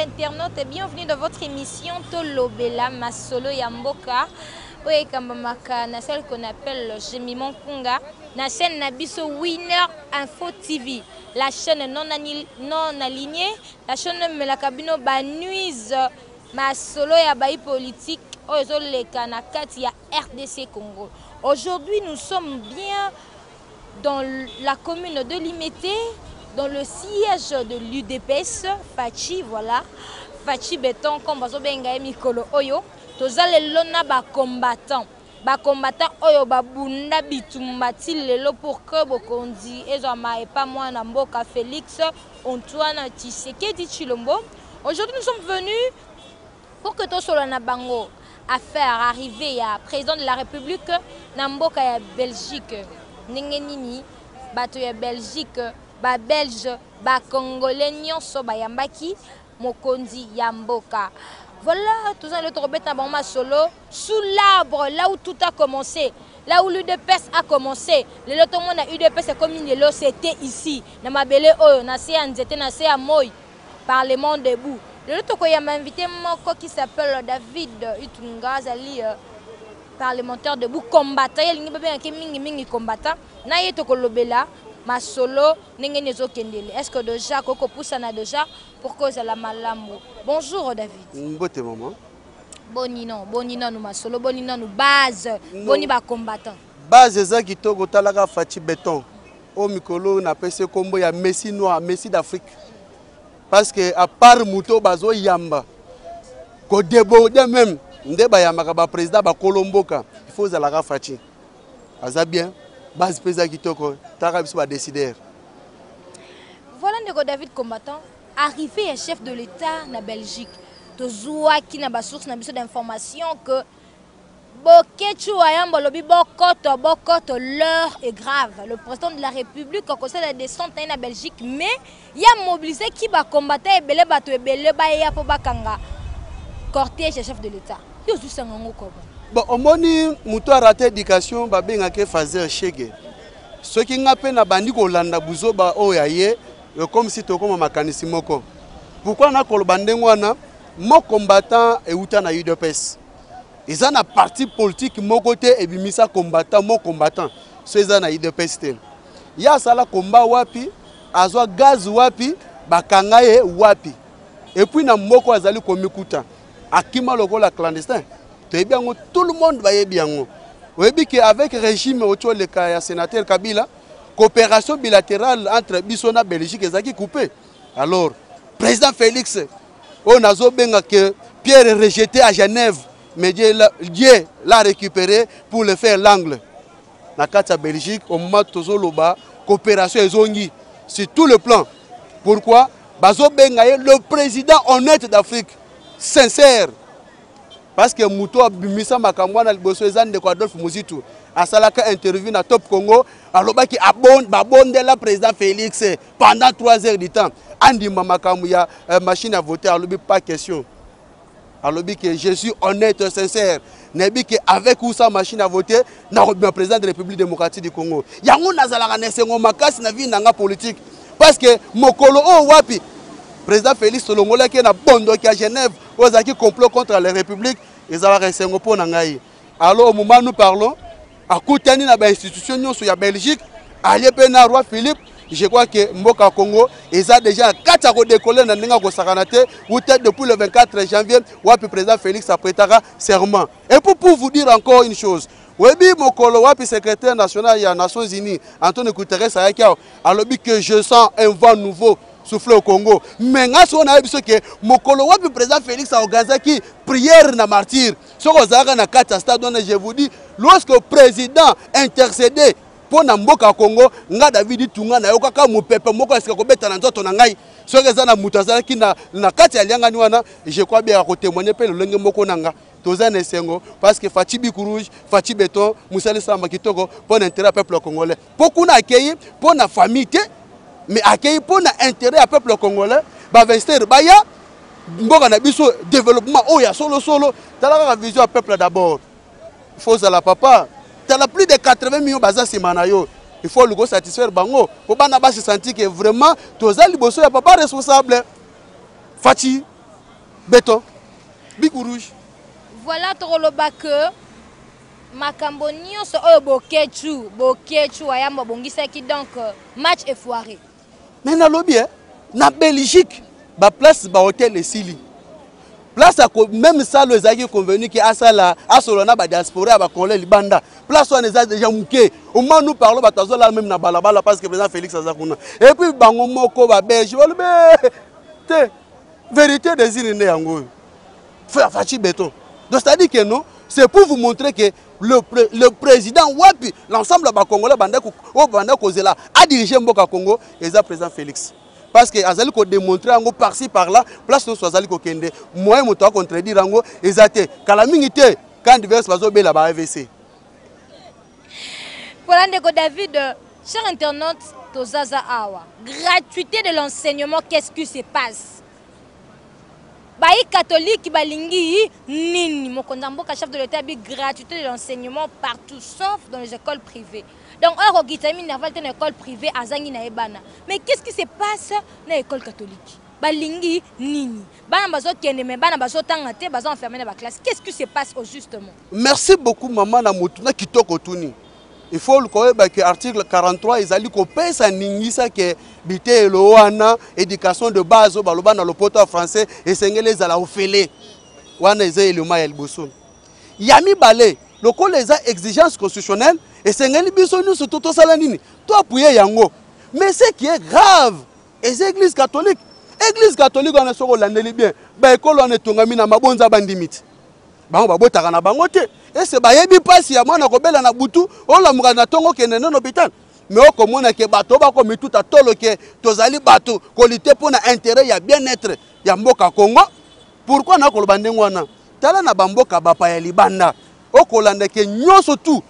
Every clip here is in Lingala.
internautes et bienvenue dans votre émission Tolobela Masolo Yamboka. Oui, na celle qu'on appelle Jemimon Kunga, la chaîne Nabiso Winner Info TV, la chaîne non alignée, la chaîne Melakabino Banuise Masolo Yabaï politique, les Kanakati ya RDC Congo. Aujourd'hui, nous sommes bien dans la commune de Limete, dans le siège de l'UDPS, Fachi, voilà. Fachi Béton, comme Bazobenga Mikolo Oyo. Tozale lona ba combattant oyo babunda bitumbati lelo pour que bokondi ezama et pas moi na mboka Félix Antoine Tshisekedi Tshilombo. Aujourd'hui nous sommes venus pour que tosolo na bango à faire arriver à président de la République na mboka ya Belgique. Ndenge nini bato ya Belgique, ba Belge, ba Congolais nyonso bayambaki mokonzi ya mboka. Voilà, tout ça, le trobet à Bama Solo, sous l'arbre, là où tout a commencé, là où l'UDPS a commencé. Le lotomon à UDPS, c'est comme une lot, c'était ici. Dans ma belle oyo, nasi à Nzete, nasi à Moy, Parlement debout. Le lotomon m'a invité, qui s'appelle David Utunga, Zali, parlementaire debout, combattant. Il n'y a pas de combattant. Naïe Tokolobela. Masolo, est-ce que déjà Koko Poussana déjà pour cause de la malambo? Bonjour David. Bonjour maman. Bonina nous Masolo, bonina nous base, boniba combattant. Base ça qui togo talaga Fachi Béton. Au Mikolo na pese combo ya Messi noir, Messi d'Afrique. Parce que à part Muto bazo yamba. Ko debo de même ndeba yamba ba président ba Kolomboka. Il faut zalaga Fachi. Aza bien. Base pesa kitoko, Tarabiso va décider. Voilà Nego David combattant, arrivé à chef de l'État na Belgique. Tozoua qui n'a pas source na biso d'information que Bokechu ayamba lobi bokoto l'heure est grave. Le président de la République a conseillé la descente na Belgique, mais il a mobilisé qui va combattre et belé bato et belé ba ya po bakanga. Cortège chef de l'État. Yo zusango ko. Bon, au moni, muto a raté l'éducation, babé ke fazer chege. Ce qui n'a pas na bandi ko landa buzo ba oyaye, comme si to comme makanisi moko. Pourquoi na kolbande ngwana, mo combattant et uta na UDPS. Ils ont un parti politique mon côté et bimisa combattant mon combattant. Ceux na UDPS tel. Ya sala combat wapi, azwa gaz wapi, bakangaye wapi. Et puis na moko azali komikuta. Akima lokola clandestin. Tout le monde va bien. Oui, avec le régime autour du sénateur Kabila, coopération bilatérale entre Bissona et Belgique est coupée. Alors, président Félix, on a que Pierre est rejeté à Genève, mais Dieu l'a récupéré pour le faire l'angle. Dans la Belgique, au moment où la coopération est zongi sur tout le plan. Pourquoi? Le président honnête d'Afrique, sincère. Parce que Mouto a bimisa makamwana liboso ezane de Adolphe Muzitu asalaka interview na Top Congo alobaki abonde la président Félix pendant 3 heures du temps andima makamu ya machine à voter alobi pas question alobi que je suis honnête sincère nebi que avec ou sans machine à voter na bien président de la République démocratique du Congo yango nazalaka nesengo makasi na vie nanga politique parce que mokolo o wapi président Félix Solongola qui est na bondo qui à Genève aux acquis complot contre la République. Ils ont resté au point d'engager. Alors au moment où nous parlons, à côté de l'institution sur la Belgique, à l'épée roi Philippe, je crois que Mboka Congo, ils ont déjà 4 ans décollé dans le Saranate, ou peut-être depuis le 24 janvier, où le président Félix a prêté serment. Et pour vous dire encore une chose, Webi Mokolo, le secrétaire national des Nations Unies, Antonio Guterres, a dit que je sens un vent nouveau souffler au Congo. Mais on a vu que Mokolo wapi président Félix a organisé qui prière na martyr. Ce que vous na kata stade je vous dis lorsque le président intercédé pour na mboka Congo, nga David Tunga na yoka ka mupepe moko eske ko beta na nzoto na ngai. Ce que za na mutazala ki na kata lianga ni wana, je crois bien ko témoigner pe le lenge moko nanga. Tozane sengo parce que Fachi Bikurouge, Fachi Béton, Moussali Samba Kitoko pour l'intérêt peuple congolais. Pour qu'on accueille pour la famille mais accueillir pour l'intérêt du peuple congolais, investir, il y a un développement, il y a solo, tu as la vision du peuple d'abord. Il faut ça la papa. Tu as plus de 80 millions de il faut le satisfaire bango. Pour se sentir que vraiment, tu as les papa responsable. Fachi, béton, bic rouge. Voilà toloba que makambo nyonso oyo bokechu ayamba bongisaki donc match est foiré. Mais na lobby na Belgique ba place ba hôtel esili. Place à même ça les amis convenu que asala asolona ba diaspora ba congolais libanda. Place on est déjà mouké. Au moment nous parlons ba tazola même na balabala parce que président Félix Azakuna. Et puis bango moko ba belge te vérité désir né yango. Faire fachi béton. Donc c'est-à-dire que non, c'est pour vous montrer que le président Wapi, l'ensemble de Congolais banda kozela a dirigé Mboka Congo et le président Félix. Parce que azali ko démontrer ngo par-ci par-là, place no azali ko kende. Moi moto a contredire ngo ezate kala mingité quand divers bazo bela ba AVC. Voilà ndeko David, cher internaute Tozaza Awa, gratuité de l'enseignement, qu'est-ce qui se passe? Baï catholique balingi nini mokondamboka chef de l'état bi gratuité de l'enseignement partout sauf dans les écoles privées. Donc on gitami na valte na école privée azangi na ebana. Mais qu'est-ce qui se passe dans l'école catholique? Balingi nini? Bana bazo kende me bana bazo tanga te bazo enfermer dans la classe. Qu'est-ce qui se passe au justement? Merci beaucoup maman na mutuna kitoko tuni. Il faut le connaître que l'article 43 ils allaient couper ça ningisa que bité loana éducation de base au baloba dans le poto français et sengeli za la ofele wana eze élément ya liboso yami balé le col les exigences constitutionnelles et sengeli biso nous surtout to sala nini to appuyer yango mais ce qui est grave les églises catholiques on a soko landeli bien ba école on etongami na mabonza bandimiti bango babotaka na bango te et c'est bayebi pasi ya mwana kobela na butu ola muka na tongo kende na hôpital mais o komona ke bato ba ko mituta tolo ke tozali bato kolite pona intérêt ya bien-être ya mboka Congo. Pourquoi na koloba ndengo wana tala na bamboka bapa ya libanda o kolanda ke nyonso tout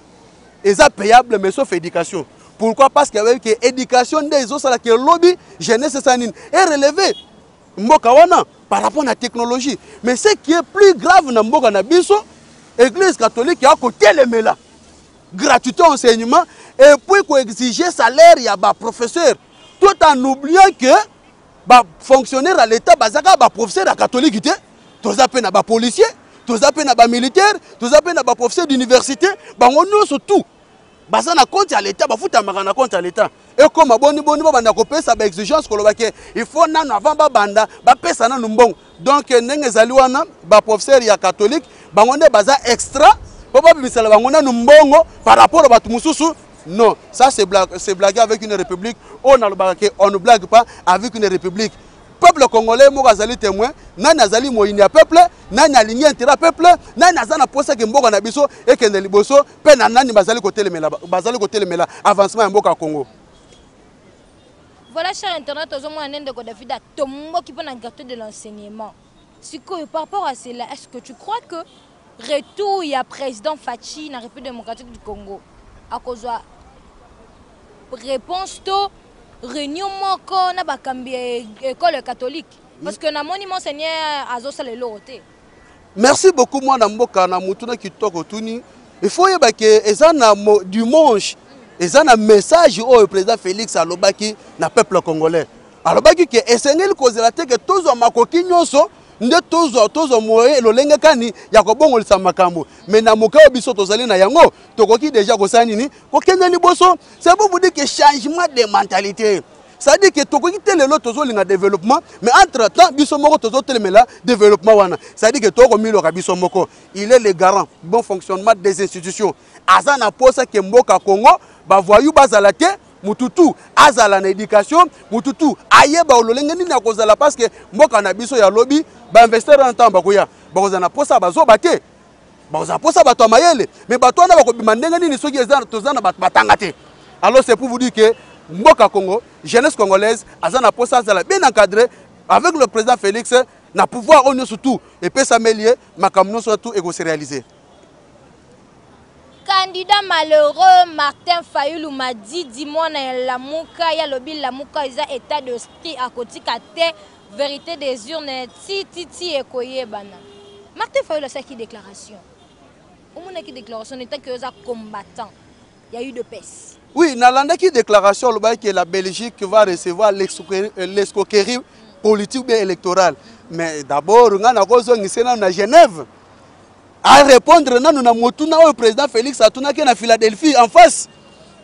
eza payable mais sauf éducation. Pourquoi? Parce que avec éducation des osala ke lobby jeunesse sanine est relevé mboka wana par rapport à la technologie. Mais ce qui est plus grave dans mboka na biso Église catholique a côté les mela gratuité enseignement et puis qu'on exiger salaire il y a ba professeur tout en oubliant que ba fonctionnaire à l'état bazaka ba professeur à catholique té tous appel na ba policier tous appel na ba militaire tous appel na ba professeur d'université ba ngono surtout baza na compte à l'état ba futa makana compte à l'état et comme boni ba banda ko pesa ba exigence ko lobake il faut nana avant ba banda ba pesa na numbong donc ndenge zali wana ba professeur ya catholique bangonde baza extra papa bisala bangonde numbongo par rapport à batu mususu. Non, ça c'est blaguer avec une république. On ne blague pas avec une république. Peuple congolais mo bazali témoin nani azali moyini ya peuple nani alingi intérêt peuple nani azana posa ke mboka na biso et que ne liboso pe na nani bazali kotelemela avancement ya mboka Congo. Voilà, cher internet, aux hommes de David, Tomo qui prend la gratuité de l'enseignement. Par rapport à cela, est-ce que tu crois que retour il y a président Fachi dans la République démocratique du Congo à cause de réponse to réunion moko na bakambi école catholique parce que na monument seigneur azosa le loroté. Merci beaucoup moi na mboka na mutuna kitoko tuni. Il faut yeba que ezana dimanche ezana message au président Félix alobaki na peuple congolais. Alobaki que esengeli kozela te que tozo makoki nyonso nde tozo moye lolenge kani ya kobongolisa makambo mais na mokao biso tozali na yango tokoki déjà kosala nini kokende liboso. C'est pour vous dire que changement de mentalité ça dit que tokoki te lelo tozolinga développement mais entre temps biso moko tozotelemela développement wana ça dit que toko miloka biso moko il est le garant bon fonctionnement des institutions azana posa ke mboka Congo ba voyou bazala te mututu azala na éducation mututu ayeba ololenge nini na kozala parce que mboka na biso ya lobby ba investir en temps bakoya bakozana posa bazo baté bakoza posa bato mayele mais bato wana bakobima ndenge nini soki ezana tozana bato batanga te. Alors c'est pour vous dire que mboka Congo jeunesse congolaise azana posa azala bien encadré avec le président Félix na pouvoir on surtout et peut s'améliorer makamno surtout et se réaliser. Candidat malheureux Martin Fayulu m'a dit dis-moi na Lamuka ya lobby Lamuka isa état d'esprit à côté kate vérité des urnes ti ekoyebana. Martin Fayulu a fait une déclaration. Au moins qui déclaration étant que ça combattant. Il y a eu de paix. Oui, dans la déclaration le que la Belgique va recevoir l'escroquerie politique ou bien électorale. Mais d'abord, on a na Genève. À répondre, nous avons le président Félix Atuna qui est à Philadelphie en face.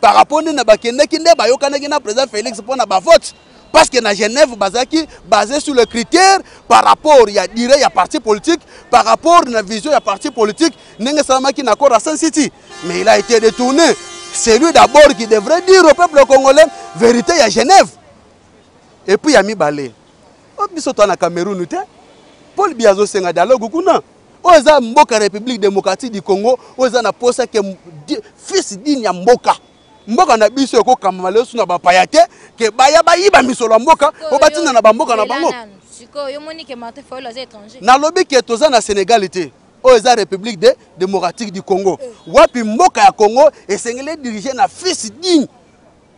Par rapport à le président Félix pour la vote. Parce que na Genève, basé sur le critère, par rapport, il y a parti politique, par rapport à la vision, il y a parti politique, il y a Sun City. Mais il a été détourné. C'est lui d'abord qui devrait dire au peuple congolais, vérité, il y a Genève. Et puis il y a mis balé. Bisoto na Cameroun, Paul Biazo Senga dialogue kuna. Oza mboka République démocratique du Congo, oza na posa que fils digne ya mboka. Mboka na biso ko kamale su na bapayate ke baya bayiba misolo mboka, o batina na bamboka na bango. Siko yo moni ke Martin Fayulu az étranger. Na lobi ke toza na Sénégalité. Oza République démocratique du Congo. Wapi mboka ya Congo esengele diriger na fils digne.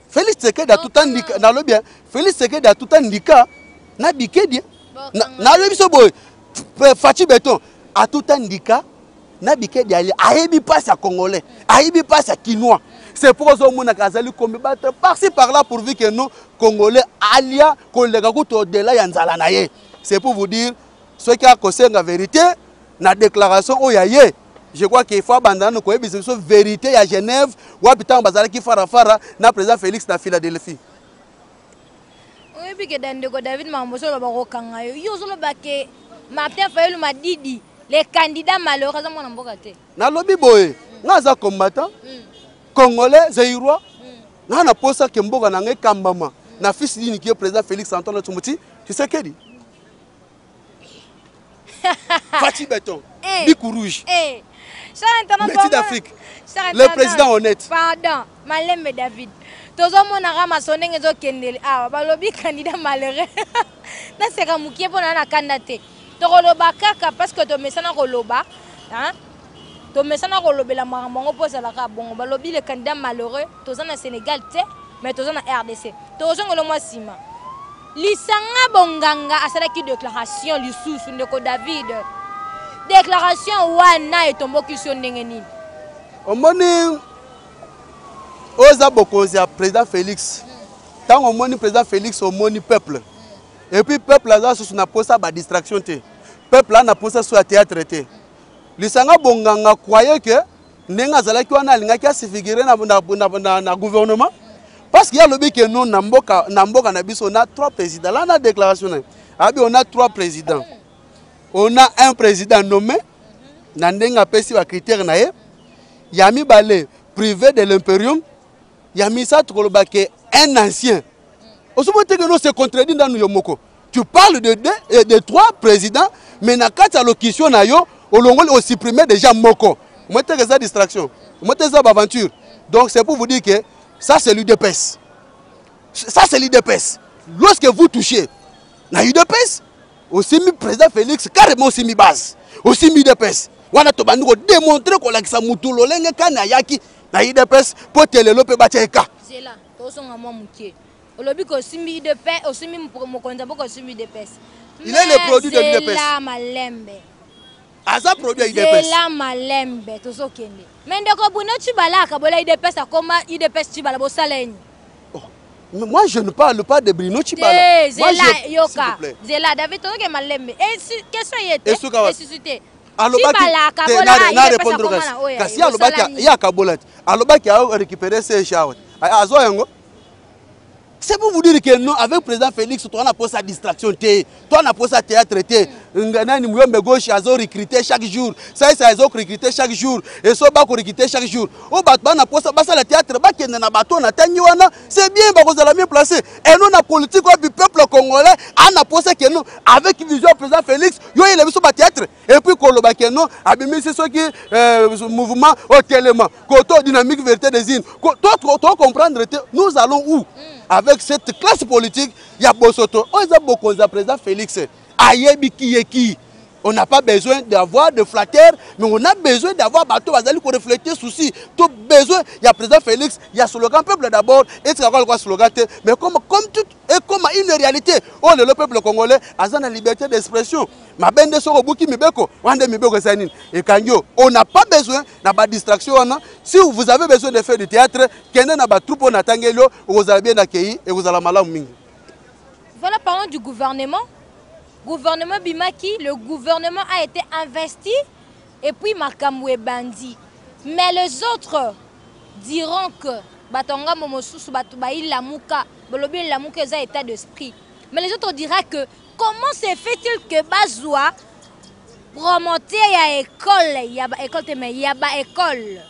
Félix Tshisekedi a tout indiqué na lobi. Félix Tshisekedi a tout indiqué. Na bikedi na lobi so boy Fachi Beton a tout indiqué na bikedi ali ayebi passe à congolais ayebi passe à quinois c'est pour ça mon akazali combattre par-ci par-là pourvu que nous congolais alia koleka kuto de-là ya nzala na ye c'est pour vous dire ce qui a causé la vérité na déclaration oyaye je crois qu'il faut abandonner ko yebi so vérité à Genève ou habitant bazala ki fara na président Félix na Philadelphie. Oui, puis que David Mamboso va bakanga yo. Yo solo bake Martin Fayulu Madidi, les candidats malheureusement na mboka te. Na lobi boye, ngaza combattant. Congolais, Zaïrois. Na na posa ke mboka na ngai kambama. Na fils dini qui est président Félix Antoine Tshisekedi. Tu sais que dit? Fachi Beton, Bikou Rouge. Métis d'Afrique. Le président honnête. Pardon, Malembe David. Tozo mona rama sonenge zo kendele ah balobi candidat malheureux na seka mukie pona na kandidate to koloba kaka parce que to mesana koloba hein to mesana kolobela mamango posa la ka bongo balobi le candidat malheureux toza na Sénégal te mais toza na RDC tozo ngolo mwa sima lisanga bonganga asalaki déclaration lisusu ndeko David déclaration wana etomboki so ndenge nini omoni Oza Bokozia, président Félix. Tant au moni président Félix, au moni peuple. Et puis peuple là, sur na posa ba distraction te. Peuple là na posa sur la théâtre te. Lisanga bonganga croyait que nenga zalaki wana linga ki asifigire na gouvernement. Parce qu'il y a le que nous namboka na biso on a 3 présidents. Là on a déclaration. Abi on a 3 présidents. On a un président nommé na ndenga pesi ba critère na ye. Yami Balé privé de l'impérium. Yamisa Tkolobake, un ancien. Au moment que nous se contredit dans nous yomoko. Tu parles de 3 présidents, mais na kata locution na yo, au Longol au supprimé déjà moko. Moi t'es ça distraction. Moi t'es ça aventure. Donc c'est pour vous dire que ça c'est l'UDPS. Ça c'est l'UDPS. Lorsque vous touchez na UDPS, aussi mi président Félix carrément aussi mi base. Aussi mi UDPS. Wana to banduko démontrer ko la kisa mutulo lenge kana yaki. Na IDPS pour télélope bateka. C'est là, tosonga mwa mukie. Olobi ko simbi IDPS, osimi mokonza boko simbi IDPS. Il est le produit de l'IDPS. C'est là Malembe. Asa produit IDPS. C'est là Malembe tosokende. Mendeko buno chibalaka bola IDPS akoma IDPS chibala bosaleni. Moi je ne parle pas de Bruno Chibala. Moi je yoka. Zela David toke Malembe. Et question yete. Et suscité. Na répondre kasi alobaki ya kabolat alobaki a récupérer ses chars azo yango. C'est pour vous dire que non avec président Félix toi on a posé sa distraction té toi on a posé sa théâtre té nganani muyombe gauche azo recruter chaque jour ça azo recruter chaque jour et so ba ko recruter chaque jour o ba na posé basa la théâtre ba kende na bato na tangi wana c'est bien ba ko za la mieux placé et non na politique du peuple congolais on a posé que non avec vision président Félix yo il a biso ba théâtre et puis ko loba que non abimi c'est ce qui mouvement au tellement koto dynamique vérité des îles toi comprendre nous allons où avec cette classe politique, il y a Bosoto. On a beaucoup de président Félix. On n'a pas besoin d'avoir de flatteurs, mais on a besoin d'avoir bateau pour refléter souci. Tout besoin, il y a président Félix, il y a slogan peuple d'abord, et c'est quoi slogan, mais comme tout et comme une réalité, oh le peuple congolais a la liberté d'expression. Ma bende soro buki mibeko, wande mibeko sanin. Et kanyo, on n'a pas besoin d'avoir distraction. Si vous avez besoin de faire du théâtre, kende na ba troupe na tangelo, vous allez bien accueillir et vous allez malam mingi. Voilà, parlons du gouvernement. Gouvernement Bimaki, le gouvernement a été investi et puis Makamwe Bandi. Mais les autres diront que Batonga Momosusu Batubaï Lamouka, Bolobi Lamouka est état d'esprit. Mais les autres diront que comment se fait-il que Bazoua promoteur ya école, ya école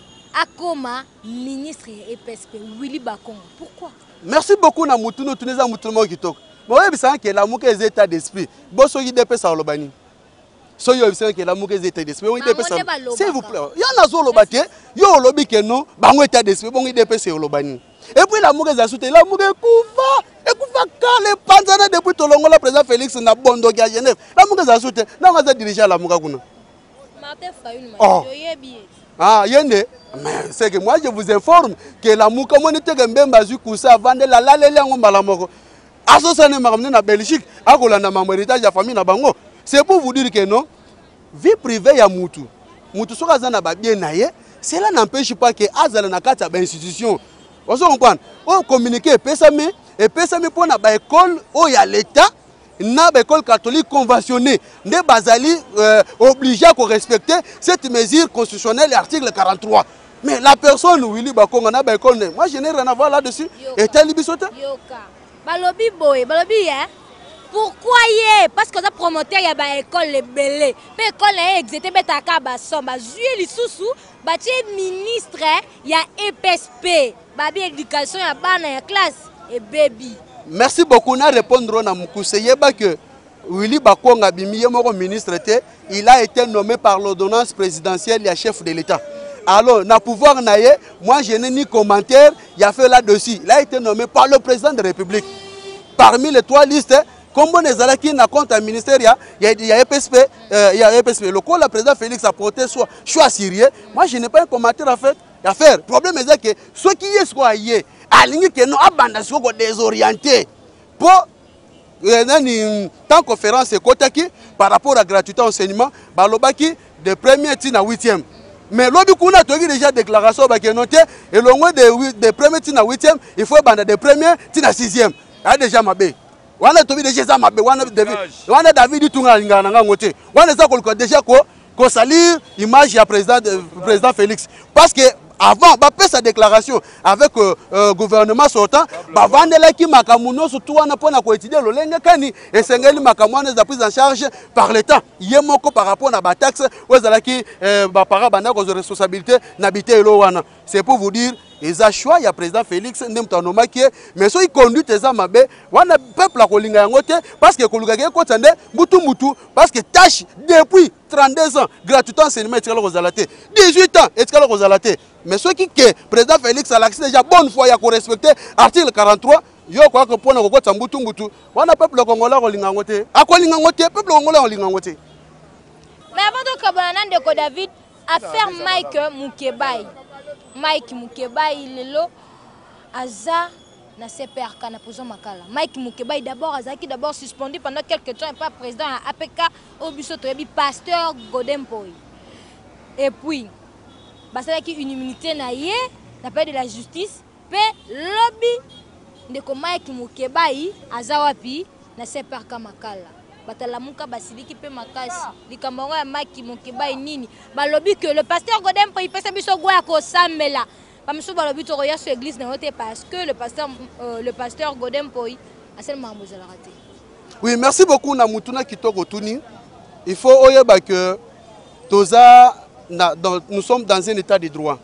Akoma ministre et PSP Willy Bakongo. Pourquoi? Merci beaucoup na mutuno tuneza mutuno kitoko. Moi je sais que Lamouka est état d'esprit. Bosso yi dépêche à Lobani. Soyo je que Lamouka est état d'esprit. On dépêche. S'il vous plaît. Ya na zo lobate, yo lobi que non, bango état d'esprit, bon yi dépêche au Lobani. Et puis Lamouka est assuté, Lamouka kufa. Ekufa kale panzana depuis tolongo la président Félix na bondo ya Genève. Lamouka est assuté, na ngaza diriger Lamouka kuna. Martin Fayoul oh. Ah, yende. Mais c'est que moi je vous informe que Lamouka monite Mbemba Zukousa vende la lalele ngomba la moko. Associé maramne na Belgique, akolanda mambo héritage ya famille na bango. C'est pour vous dire que non, vie privée ya mutu. Mutu soka zana ba bien naye, cela n'empêche pas que azala na kati ya ba institution. Vous comprenez? On communique et pesame pour na ba école o ya l'état, na ba école catholique conventionnée, ne bazali obligé à respecter cette mesure constitutionnelle article 43. Mais la personne Willy Bakongo na ba école, moi je n'ai rien à voir là-dessus. Et tel bisote. Balobi boy, balobi hein? Pourquoi yé? Parce que ça promoteur ya ba école les belé. Mais école est exété betaka ba somba jué li sousou, ba ministre ya EPSP, babi éducation ya bana ya classe et baby. Merci beaucoup na répondre na mukuseye ba que Willy Bakongo bimiye moko ministre té, il a été nommé par l'ordonnance présidentielle ya chef de l'État. Alors, na pouvoir naïe, moi je n'ai ni commentaire, il a fait là-dessus. Il a été nommé par le président de la République. Parmi les 3 listes, comme on est allé qui n'a compte un ministère, il y a EPSP, le coup, le président Félix a porté choix syrien. Moi je n'ai pas un commentaire à faire. Le problème est que ceux qui y sont ailleurs, aligné que nous abandonnons désorientés pour tant conférence Kotaki par rapport à la gratuité enseignement, balobaki de premier à 8e. Mais l'objet qu'on a déjà déclaration qui est noté et l'on de premier tina 8e, il faut bande de premier tina 6e. A déjà mabé. On a déjà mabé, on a David Tunga ngana ngote. On a ça déjà ko salir image ya président Félix parce que avant ba sa déclaration avec gouvernement sortant ba vandela ki makamuno surtout wana pona ko étudier le lenga kani et sengeli makamwana za prise en charge par l'état yemoko par rapport à ba taxe wezala ki ba para banda ko responsabilité n'habiter lo wana. C'est pour vous dire ils a choix ya président Félix ndemtanoma qui mais so il conduit eza mabe wana peuple a kolinga yangote parce que koluka ke ko tande mutu parce que tâche depuis 32 ans gratuité enseignement etikala kozalate 18 ans etikala kozalate. Mais ceux qui que président Félix a l'accès déjà bonne fois ya ko respecter article 43 yo quoi que pona ko kota mutu wana peuple congolais kolinga ngote akolinga ngote peuple congolais kolinga ngote. Mais avant de kabana ndeko David affaire Mike Mukebai lelo aza na CPRK na prison makala. Mike Mukebai d'abord azaki d'abord suspendu pendant quelques temps et pas président à APK au biso toyebi pasteur Godempoy. Et puis basalaki une immunité na ye na paix de la justice pe lobby ndeko Mike Mukebai aza wapi na CPRK makala. Batalamuka basiliki pe makasi likambo ya Mike Mukebai nini balobi que le pasteur Godempoy il pesa biso goya ko samela bamso balobi to roya sur église na hote parce que le pasteur Godempoy a seulement mbozala raté. Oui, merci beaucoup na mutuna kitoko tuni. Il faut oyeba que toza nous sommes dans un état de droit.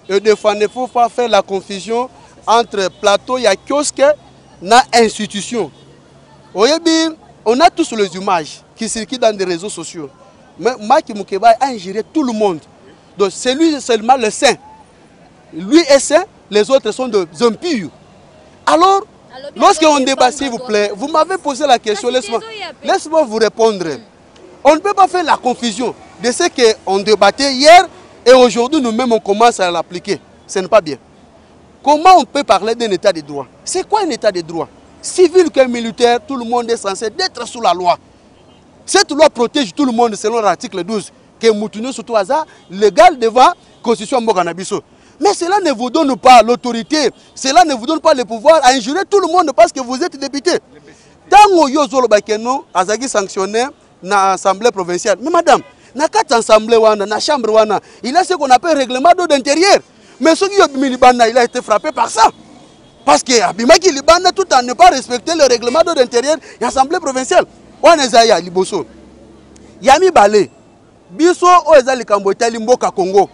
Et des fois il ne faut pas faire la confusion entre plateau ya kiosque na institution. Oyebi on a tous les images qui circulent dans des réseaux sociaux. Mais Mike Mukebai a ingéré tout le monde. Donc c'est lui seulement le saint. Lui est saint, les autres sont des impurs. Alors, lorsqu'on débat, s'il vous plaît, vous m'avez posé la question, laisse-moi vous répondre. On ne peut pas faire la confusion de ce qu'on débattait hier et aujourd'hui nous-mêmes on commence à l'appliquer. Ce n'est pas bien. Comment on peut parler d'un état de droit? C'est quoi un état de droit? Civil que militaire, tout le monde est censé être sous la loi. Cette loi protège tout le monde selon l'article 12, que Moutounio surtout hasard légal devant la Constitution Mboganabiso. Mais cela ne vous donne pas l'autorité, cela ne vous donne pas le pouvoir à injurer tout le monde parce que vous êtes député. Tango yo zolo bakeno azaki sanctionné na assemblée provinciale. Mais madame, na quatre assemblée wana, na chambre wana, il a ce qu'on appelle règlement d'eau d'intérieur. Mais ce qui il a été frappé par ça. Parce que Abimaki Libana, tout en ne pas respecter le règlement d'eau d'intérieur, il y a l'Assemblée provinciale. On est à Liboso. Yami Balé, Biso, Oezali Kamboita, Limboka Congo.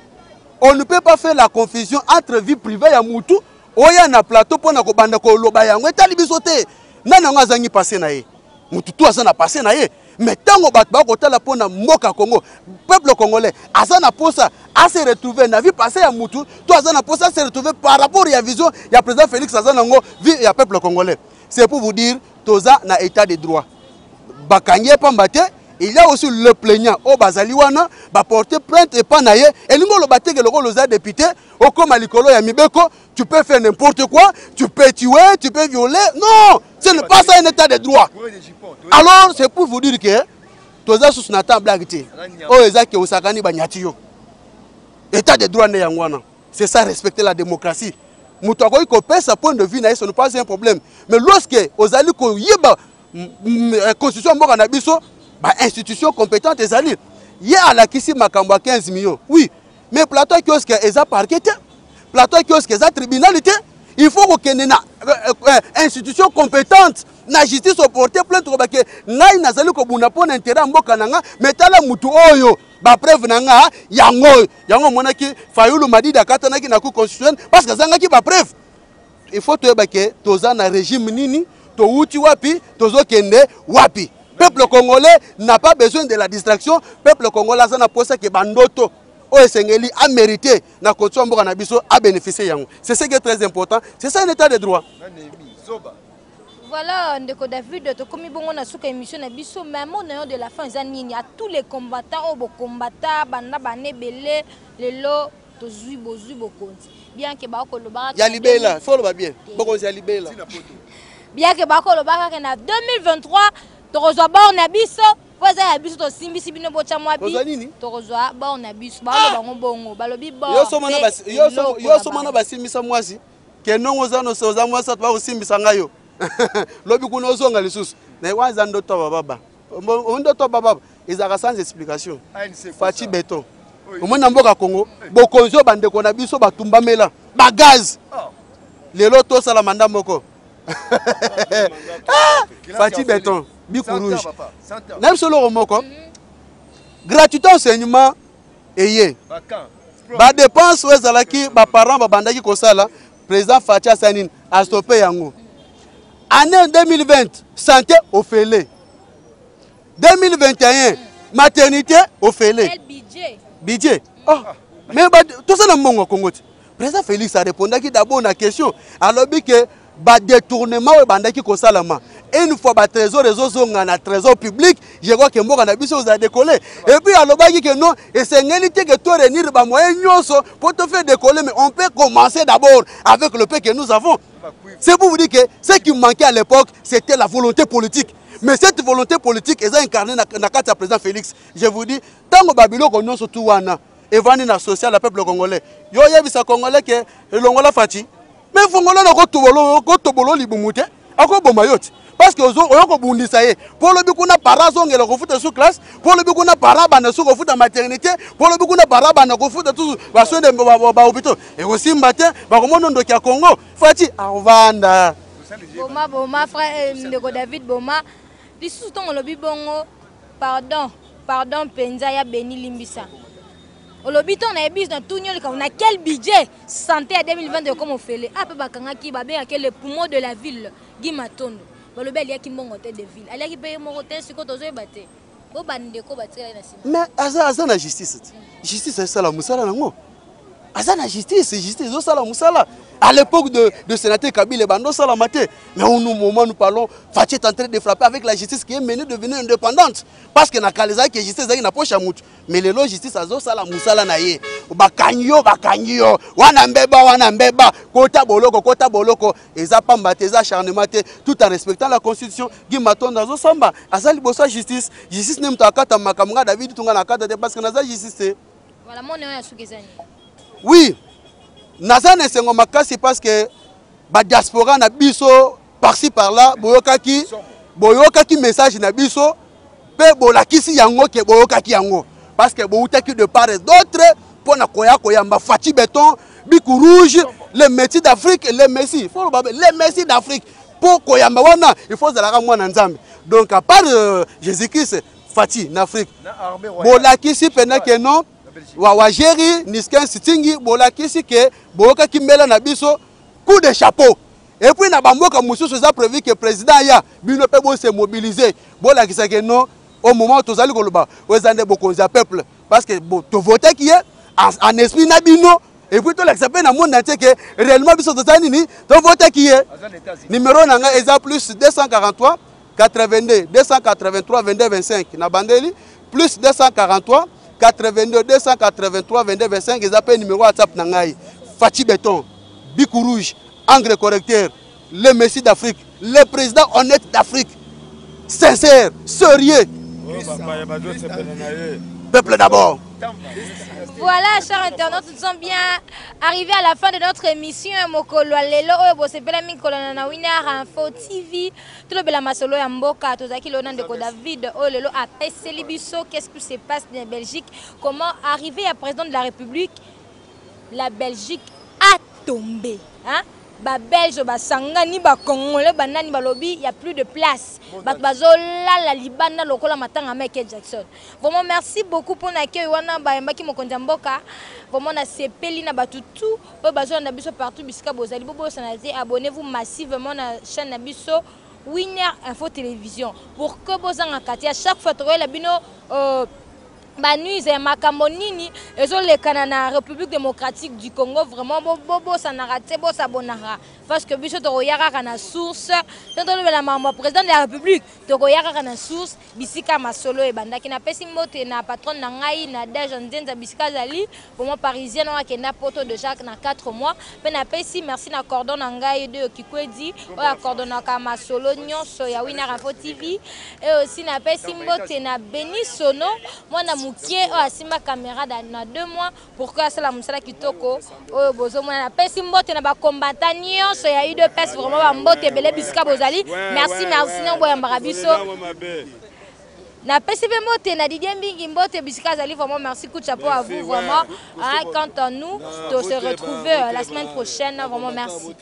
On ne peut pas faire la confusion entre vie privée et Moutou. Oya na plateau pour na kobanda ko lobayangwe tali bisote. Nana ngazangi passé na ye. Moutou tout azana passé na ye. Mais tango bat ba ko tala pona mboka Congo, peuple congolais, azana posa a se retrouver na vie passé ya Moutou, tout azana posa se retrouver par rapport à la vision ya président Félix azana ngo vie ya peuple congolais. C'est pour vous dire toza na état de droit. Bakanye pambate. Il y a aussi le plaignant au Bazaliwana, va porter plainte et pas naïe. Et nous le battre que le rôle des députés, au comme Alikolo et Mibeko, tu peux faire n'importe quoi, tu peux tuer, tu peux violer. Non, ce n'est pas ça un état de droit. Alors c'est pour vous dire que tous les sous n'attendent blaguité. Oh Ezaki Osakani Banyatio. État de droit n'est yangwana. C'est ça respecter la démocratie. Moutako iko pèse sa point de vue naïe, ce n'est pas un problème. Mais lorsque Ozaliko Yeba constitution mboka na biso institution compétente et alliée. Il y a la Kissi Makamba 15 millions. Oui, mais plateau kiosque est à parquet, plateau kiosque est à tribunalité. Il faut que une institution compétente, la justice au porté plainte que naï nazali ko buna pona intérêt mboka nanga metala mutu oyo ba preuve nanga yango monaki Fayulu Madida katanaki na cour constitutionnelle parce que zanga ki ba preuve. Il faut te que toza na régime nini to uti wapi tozo kende wapi. Peuple congolais n'a pas besoin de la distraction. Peuple congolais a posé que Bandoto Oesengeli a mérité na constitution mboka na biso a bénéficié yango. C'est ce qui est très important. C'est ça un état de droit. Voilà, ndeko David, to komi bongo na suka émission na biso mais mon nom de la fin zanini à tous les combattants au bo combattants banda banebele lelo to zui bokonzi. Bien que ba ko lo ba ya libela, faut le ba bien. Bokonzi ya libela. Bien que ba ko lo ba ka na 2023 Torozoa ba on abiso, poza ya biso to simbisi bino bocha mwabi. Torozoa ba on abiso, ba lo bango bongo, ba lobi ba. Yo somana ba simbisa mwasi. Ke nongo zano so za mwasi ba simbisa ngayo. Lobi kuno zonga lisusu. Na wanza ndoto baba. Ndoto baba, ezaka sans explication. Fachi beton. Omona mboka Congo, bokonzo bandeko na biso batumba mela, ba gaz. Lelo to sala manda moko. Fachi beton. Bico rouge. Même sur le remoko. Gratuité enseignement et ba dépense aux alaki ba parents ba bandaki kosala président Fatia Sanine a stoppé yango. Année 2020 santé au félé. 2021 maternité au félé. Budget. Oh. Mais tout ça dans mon Congo. Président Félix a répondu d'abord na question alors que ba détournement et bandaki kosalama. Une fois ba trésor réseau zonga na trésor public, je crois que mboka na biso za décoller. Et puis alobaki que non, et c'est ngélité que toi réunir ba moyen nyonso pour te faire décoller mais on peut commencer d'abord avec le peu que nous avons. C'est pour vous dire que ce qui manquait à l'époque, c'était la volonté politique. Mais cette volonté politique est incarnée dans le président Félix. Je vous dis, tant que Babylone connaît surtout wana et vani na social le peuple congolais. Yo yebisa congolais que le longola fati. Mais Fongola na ko tobolo libumute, ako bomayoti. Parce que oyoko bundisa ye. Pour le bikuna para zonge le kofuta sous classe, pour le bikuna para bana sous kofuta maternité, pour le bikuna para bana kofuta tout ba soin de ba hôpital. Et aussi matin, ba komono ndo kia Congo, fati avanda. Boma frère ndeko David Boma, lisusu tongo lobi bongo, pardon penza ya Beni Limbisa. Olobiton na ebis na tout nyol on a quel budget santé à 2022 comme on fait les a pe bakanga ki ba bien que le poumon de la ville Guimatondo balobe ali ki mbongo te de ville ali ki paye mo hotel siko tozo ebate bo bande ko batira na sima mais aza na justice c'est ça la musala nango aza na justice zo sala musala à l'époque de sénateur Kabila bando sala maté mais au moment nous parlons Fachi est en train de frapper avec la justice qui est menée devenir indépendante parce que na kaleza que justice na poche mutu mais les justice azo sala musala na ye bakanyo wana mbeba kota boloko eza pamba te eza acharnement te tout en respectant la constitution Guimatondo azo samba azali bosa justice ne mtakata makamanga David tunga na kata te parce que naza justice voilà mon nom ya sukezani. Oui, Nazane Sengo Makasi parce que la diaspora na biso par-ci par-là, boyokaki boyokaki message na biso pe bolakisi yango ke boyokaki yango parce que boutaki de part et d'autre pour na koyamba Fati Béton Bikou Rouge les Messi d'Afrique les Messi les Messi d'Afrique pour koyamba wana il faut zalaka mwana nzambe donc à part Jésus-Christ Fati en Afrique bolakisi pena ke non wa Géry Nisken Sitingi bolakisi ke boyokaki mbela na biso coup de chapeau. Et puis, na bamboka mususu ça prévu que le président ya bino pe bo se mobiliser. Bon la kisa que non au moment où tozali koloba, ozande bokonza peuple parce que bo to voter qui est en esprit na bino et puis to l'accepter na monde entier que réellement biso tozali ni to voter qui est. Numéro nanga eza plus 243 82 283 22 25 na bandeli plus 243 82 283 22 25 eza pe numéro WhatsApp nanga Fati Béton Bikou Rouge Angre correcteur, le Messie d'Afrique, le président honnête d'Afrique, sincère, sérieux. Peuple d'abord. Voilà, chers internautes, nous sommes bien arrivés à la fin de notre émission. Mokolo lelo oyo sepela mikolo na Winner Info TV. Tout le bela masolo ya mboka tozaki lona ndeko David oyo lelo apeseli biso qu'est-ce qui se passe en Belgique? Comment arriver à président de la République? La Belgique a tombé, hein? Ba Belge ba sangani ba Congolais ba nani ba lobby, il y a plus de place. Ba bazola la libana lokola matanga Michael Jackson. Vraiment merci beaucoup pour l'accueil wana ba yambaki mokonza mboka. Vraiment na sepeli na batutu o bazo na biso partout bisika bozali bobo sanate abonnez-vous massivement na chaîne na biso Winner Info Télévision pour que bozanga kati à chaque fois to la bino Banuse et Makamonini, et sur le Canada, République démocratique du Congo, vraiment, bobo, ça n'a raté, bo, ça bonara. Parce que Bicho Toroyara na source, quand on est la président de la République, Toroyara na source, Bisika Masolo et Banda, qui n'a pas si moté, na patron Nangaï, na Dejanzen, Bisika Zali, pour moi parisien, qui n'a poto de Jacques, na 4 mois, mais n'a pas si merci na cordon Nangaï de Kikwedi, ou à cordon Nakama Solo, Nyon, Soya Winner Info TV, et aussi n'a pas si moté, na Beni Sono, moi na Moukié, asima caméra dans 2 mois. Pourquoi c'est la moussala qui toko? Oh, bozo, moi na pesi mbote na ba combattant nyonso ya eu de pes vraiment ba mbote belé bisika bozali. Merci non boya mbarabiso. Na pesi be mbote na Didier Mbingi mbote bisika zali vraiment merci coup de chapeau à vous vraiment. Quant à nous, de se retrouver la semaine prochaine vraiment merci.